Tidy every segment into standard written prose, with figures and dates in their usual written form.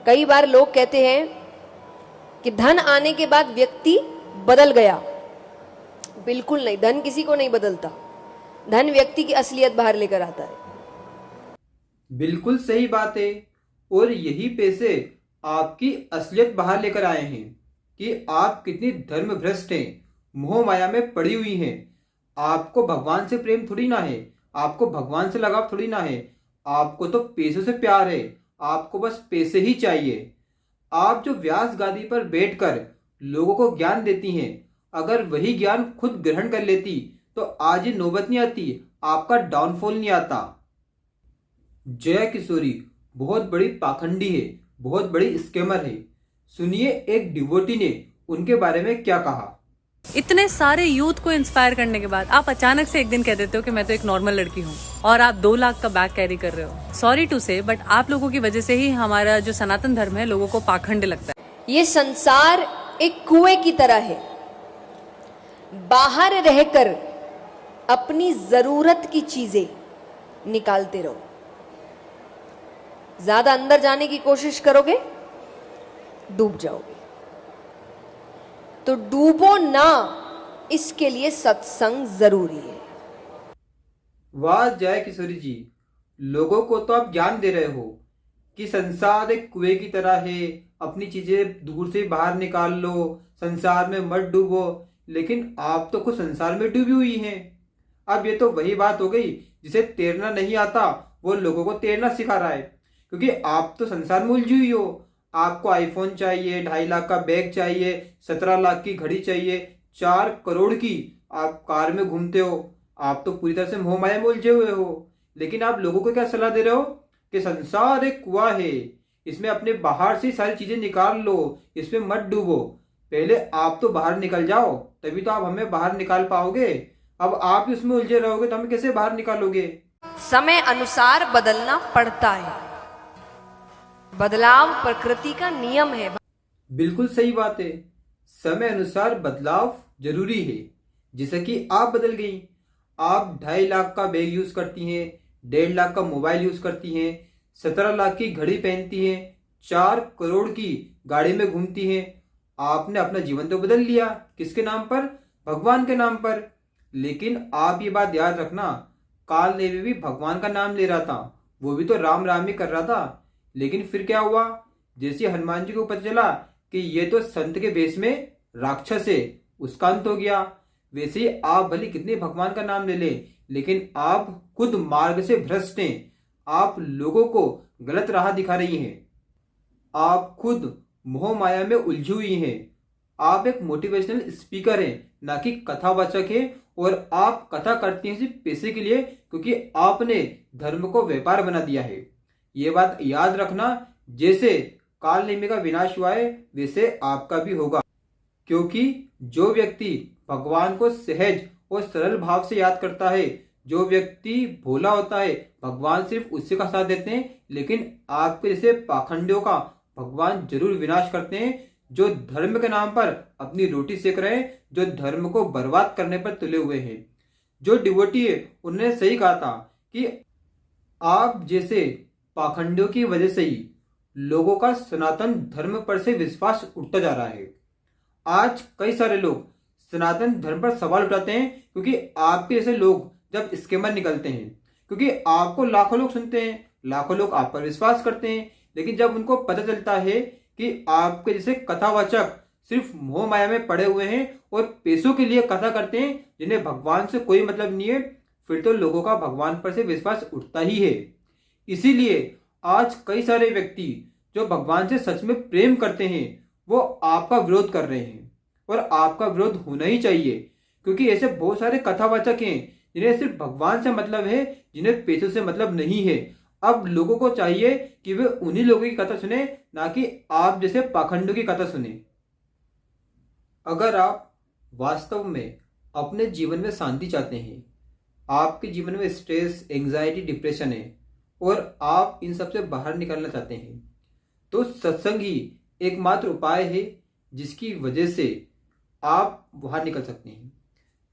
कई बार लोग कहते हैं कि धन आने के बाद व्यक्ति बदल गया। बिल्कुल नहीं, धन किसी को नहीं बदलता। धन व्यक्ति की असलियत बाहर लेकर आता है। बिल्कुल सही बात है। और यही पैसे आपकी असलियत बाहर लेकर आए हैं कि आप कितनी धर्म भ्रष्ट हैं, मोह माया में पड़ी हुई हैं। आपको भगवान से प्रेम थोड़ी ना है, आपको भगवान से लगाव थोड़ी ना है, आपको तो पैसों से प्यार है। आपको बस पैसे ही चाहिए। आप जो व्यास गादी पर बैठकर लोगों को ज्ञान देती हैं, अगर वही ज्ञान खुद ग्रहण कर लेती तो आज ये नौबत नहीं आती, आपका डाउनफॉल नहीं आता। जया किशोरी बहुत बड़ी पाखंडी है, बहुत बड़ी स्कैमर है। सुनिए एक डिवोटी ने उनके बारे में क्या कहा। इतने सारे यूथ को इंस्पायर करने के बाद आप अचानक से एक दिन कह देते हो कि मैं तो एक नॉर्मल लड़की हूँ और आप 2 लाख का बैग कैरी कर रहे हो। सॉरी टू से, बट आप लोगों की वजह से ही हमारा जो सनातन धर्म है लोगों को पाखंड लगता है। ये संसार एक कुएं की तरह है। बाहर रहकर अपनी जरूरत की चीजें निकालते रहो। ज्यादा अंदर जाने की कोशिश करोगे, डूब जाओगे। तो डूबो ना, इसके लिए सत्संग जरूरी है। वाह जय किशोरी जी, लोगों को तो आप ज्ञान दे रहे हो कि संसार एक कुएं की तरह है, अपनी चीजें दूर से बाहर निकाल लो, संसार में मत डूबो। लेकिन आप तो खुद संसार में डूबी हुई हैं। अब ये तो वही बात हो गई, जिसे तैरना नहीं आता वो लोगों को तैरना सिखा रहा है। क्योंकि आप तो संसार में उलझी हुई हो। आपको आईफोन चाहिए, 2.5 लाख का बैग चाहिए, 17 लाख की घड़ी चाहिए, 4 करोड़ की आप कार में घूमते हो। आप तो पूरी तरह से मोह माया में उलझे हुए हो। लेकिन आप लोगों को क्या सलाह दे रहे हो कि संसार एक कुआं है, इसमें अपने बाहर से सारी चीजें निकाल लो, इसमें मत डूबो। पहले आप तो बाहर निकल जाओ, तभी तो आप हमें बाहर निकाल पाओगे। अब आप ही उसमें उलझे रहोगे तो हमें कैसे बाहर निकालोगे। समय अनुसार बदलना पड़ता है। बदलाव प्रकृति का नियम है। बिल्कुल सही बात है। समय अनुसार बदलाव जरूरी है। जैसे कि आप बदल गई। आप 2.5 लाख का बैग यूज करती हैं, 1.5 लाख का मोबाइल यूज करती हैं, 17 लाख की घड़ी पहनती हैं, 4 करोड़ की गाड़ी में घूमती हैं। आपने अपना जीवन तो बदल लिया। किसके नाम पर? भगवान के नाम पर। लेकिन आप ये बात याद रखना, काल नेमी भी भगवान का नाम ले रहा था, वो भी तो राम राम ही कर रहा था। लेकिन फिर क्या हुआ? जैसे हनुमान जी को पता चला कि ये तो संत के भेष में राक्षस है, उसका अंत हो गया। वैसे ही आप भले कितने भगवान का नाम ले ले, लेकिन आप खुद मार्ग से भ्रष्ट हैं। आप लोगों को गलत राह दिखा रही हैं। आप खुद मोह माया में उलझी हुई हैं। आप एक मोटिवेशनल स्पीकर हैं, ना कि कथावाचक हैं। और आप कथा करती हैं सिर्फ पैसे के लिए, क्योंकि आपने धर्म को व्यापार बना दिया है। ये बात याद रखना, जैसे काल नेमी का विनाश हुआ है वैसे आपका भी होगा। क्योंकि जो व्यक्ति भगवान को सहज और सरल भाव से याद करता है, जो व्यक्ति भोला होता है, भगवान सिर्फ उसी का साथ देते हैं। लेकिन आपके जैसे पाखंडियों का भगवान जरूर विनाश करते हैं, जो धर्म के नाम पर अपनी रोटी सेक रहे हैं, जो धर्म को बर्बाद करने पर तुले हुए हैं। जो डिवोटी है उन्होंने सही कहा था कि आप जैसे पाखंडियों की वजह से ही लोगों का सनातन धर्म पर से विश्वास उठता जा रहा है। आज कई सारे लोग सनातन धर्म पर सवाल उठाते हैं, क्योंकि आपके जैसे लोग जब स्कैमर निकलते हैं। क्योंकि आपको लाखों लोग सुनते हैं, लाखों लोग आप पर विश्वास करते हैं, लेकिन जब उनको पता चलता है कि आपके जैसे कथावाचक सिर्फ मोह माया में पड़े हुए हैं और पैसों के लिए कथा करते हैं, जिन्हें भगवान से कोई मतलब नहीं है, फिर तो लोगों का भगवान पर से विश्वास उठता ही है। इसीलिए आज कई सारे व्यक्ति जो भगवान से सच में प्रेम करते हैं, वो आपका विरोध कर रहे हैं। और आपका विरोध होना ही चाहिए, क्योंकि ऐसे बहुत सारे कथावाचक हैं जिन्हें सिर्फ भगवान से मतलब है, जिन्हें पैसों से मतलब नहीं है। अब लोगों को चाहिए कि वे उन्हीं लोगों की कथा सुने, ना कि आप जैसे पाखंडों की कथा सुने। अगर आप वास्तव में अपने जीवन में शांति चाहते हैं, आपके जीवन में स्ट्रेस, एंजाइटी, डिप्रेशन है, और आप इन सब से बाहर निकलना चाहते हैं, तो सत्संग ही एकमात्र उपाय है जिसकी वजह से आप बाहर निकल सकते हैं।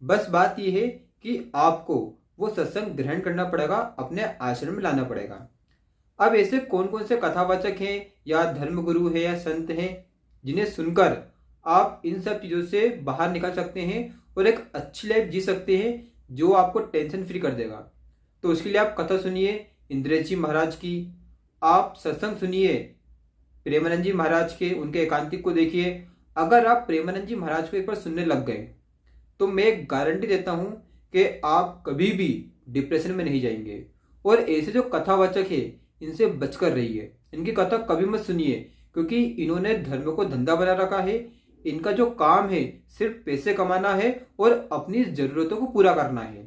बस बात यह है कि आपको वो सत्संग ग्रहण करना पड़ेगा, अपने आश्रम में लाना पड़ेगा। अब ऐसे कौन कौन से कथावाचक हैं या धर्मगुरु हैं या संत हैं जिन्हें सुनकर आप इन सब चीज़ों से बाहर निकल सकते हैं और एक अच्छी लाइफ जी सकते हैं जो आपको टेंशन फ्री कर देगा। तो उसके लिए आप कथा सुनिए इंद्रेश जी महाराज की, आप सत्संग सुनिए प्रेमानंद जी महाराज के, उनके एकांतिक को देखिए। अगर आप प्रेमानंद जी महाराज को एक बार सुनने लग गए तो मैं एक गारंटी देता हूं कि आप कभी भी डिप्रेशन में नहीं जाएंगे। और ऐसे जो कथावाचक है इनसे बचकर रहिए, इनकी कथा कभी मत सुनिए, क्योंकि इन्होंने धर्म को धंधा बना रखा है। इनका जो काम है सिर्फ पैसे कमाना है और अपनी जरूरतों को पूरा करना है।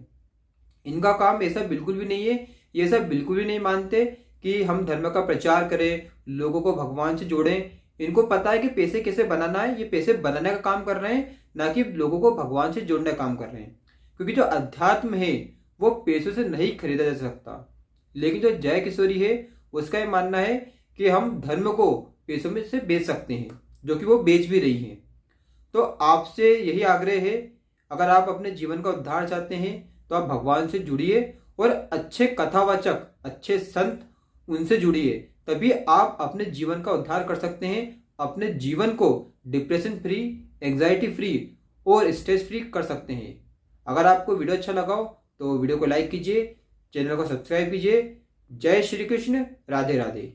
इनका काम ऐसा बिल्कुल भी नहीं है, ये सब बिल्कुल भी नहीं मानते कि हम धर्म का प्रचार करें, लोगों को भगवान से जोड़ें। इनको पता है कि पैसे कैसे बनाना है, ये पैसे बनाने का काम कर रहे हैं, ना कि लोगों को भगवान से जोड़ने का काम कर रहे हैं। क्योंकि जो अध्यात्म है वो पैसों से नहीं खरीदा जा सकता। लेकिन जो जय किशोरी है उसका ये मानना है कि हम धर्म को पैसों में से बेच सकते हैं, जो कि वो बेच भी रही हैं। तो आपसे यही आग्रह है, अगर आप अपने जीवन का उद्धार चाहते हैं तो आप भगवान से जुड़िए और अच्छे कथावाचक, अच्छे संत, उनसे जुड़िए। तभी आप अपने जीवन का उद्धार कर सकते हैं, अपने जीवन को डिप्रेशन फ्री, एंजाइटी फ्री और स्ट्रेस फ्री कर सकते हैं। अगर आपको वीडियो अच्छा लगा हो तो वीडियो को लाइक कीजिए, चैनल को सब्सक्राइब कीजिए। जय श्री कृष्ण, राधे राधे।